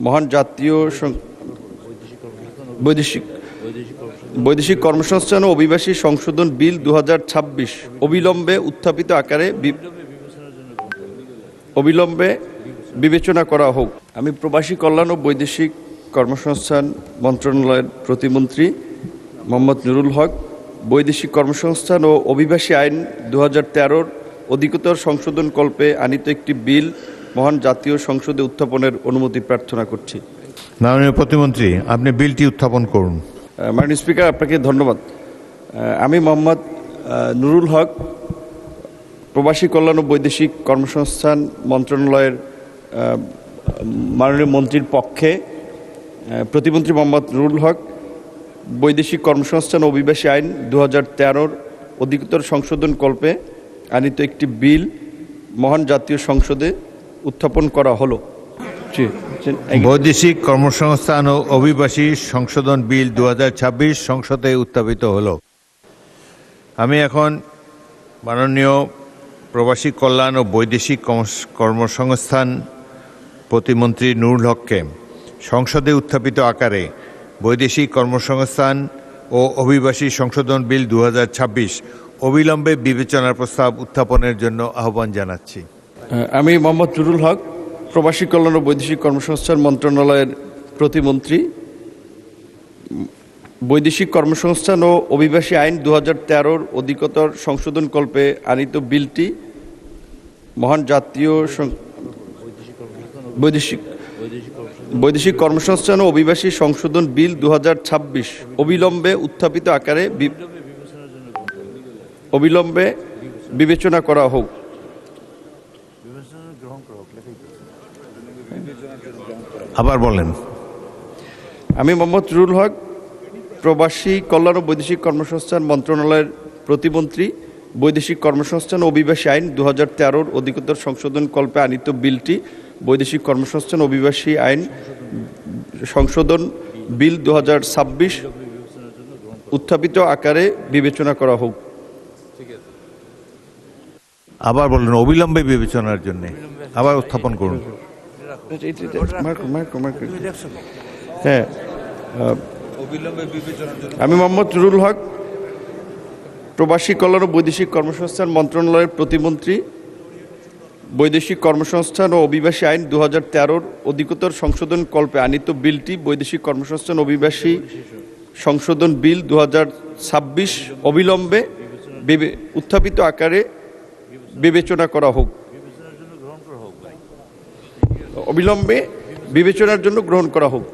মহান জাতীয় বৈদেশিক কর্মসংস্থান ও অভিবাসী সংশোধন বিল 2026 অবিলম্বে বিবেচনা করা হোক। আমি প্রবাসী কল্যাণ ও বৈদেশিক কর্মসংস্থান মন্ত্রণালয়ের প্রতিমন্ত্রী মোহাম্মদ নুরুল হক বৈদেশিক কর্মসংস্থান ও অভিবাসী আইন 2013 অধিকতর সংশোধন কল্পে আনিত একটি বিল মহান জাতীয় সংসদে উত্থাপনের অনুমতি প্রার্থনা করছি। মাননীয় প্রতিমন্ত্রী, আপনি বিলটি উত্থাপন করুন। মাননীয় স্পিকার, আপনাকে ধন্যবাদ। আমি মোহাম্মদ নুরুল হক প্রবাসী কল্যাণ ও বৈদেশিক কর্মসংস্থান মন্ত্রণালয়ের মাননীয় মন্ত্রীর পক্ষে প্রতিমন্ত্রী মোহাম্মদ নুরুল হক বৈদেশিক কর্মসংস্থান ও অভিবাসী আইন 2013 অধিকতর সংশোধন কল্পে আনিত একটি বিল মহান জাতীয় সংসদে উত্থাপন করা হলো। বৈদেশিক কর্মসংস্থান ও অভিবাসী সংশোধন বিল 2026 সংসদে উত্থাপিত হলো। আমি এখন মাননীয় প্রবাসী কল্যাণ ও বৈদেশিক কর্মসংস্থান প্রতিমন্ত্রী নুরুল হককে সংসদে উত্থাপিত আকারে বৈদেশিক কর্মসংস্থান ও অভিবাসী সংশোধন বিল 2026 অবিলম্বে বিবেচনার প্রস্তাব উত্থাপনের জন্য আহ্বান জানাচ্ছি। আমি মোহাম্মদ নুরুল হক প্রবাসী কল্যাণ ও বৈদেশিক কর্মসংস্থান মন্ত্রণালয়ের প্রতিমন্ত্রী বৈদেশিক কর্মসংস্থান ও অভিবাসী আইন 2013 অধিকতর সংশোধন কল্পে আনিত বিলটি মহান জাতীয় বৈদেশিক কর্মসংস্থান ও অভিবাসী সংশোধন বিল 2026 অবিলম্বে উত্থাপিত আকারে অবিলম্বে বিবেচনা করা হোক। আবার বলেন। আমি মোহাম্মদ নুরুল হক প্রবাসী কল্যাণ ও বৈদেশিক কর্মসংস্থান মন্ত্রণালয়ের প্রতিমন্ত্রী বৈদেশিক কর্মসংস্থান ও অভিবাসী আইন 2013 অধিকতর সংশোধন কল্পে আনিত বিলটি বৈদেশিক কর্মসংস্থান অভিবাসী আইন সংশোধন বিল 2026 উত্থাপিত আকারে বিবেচনা করা হোক। আবার বলুন, অবিলম্বে বিবেচনার জন্য আবার উত্থাপন করুন। হ্যাঁ, আমি মোহাম্মদ নুরুল হক প্রবাসী কল্যাণ ও বৈদেশিক কর্মসংস্থান মন্ত্রণালয়ের প্রতিমন্ত্রী বৈদেশিক কর্মসংস্থান ও অভিবাসী আইন 2013 অধিকতর সংশোধন কল্পে আনিত বিলটি বৈদেশিক কর্মসংস্থান অভিবাসী সংশোধন বিল 2026 অবিলম্বে উত্থাপিত আকারে বিবেচনা করা হোক। অবিলম্বে বিবেচনার জন্য গ্রহণ করা হোক।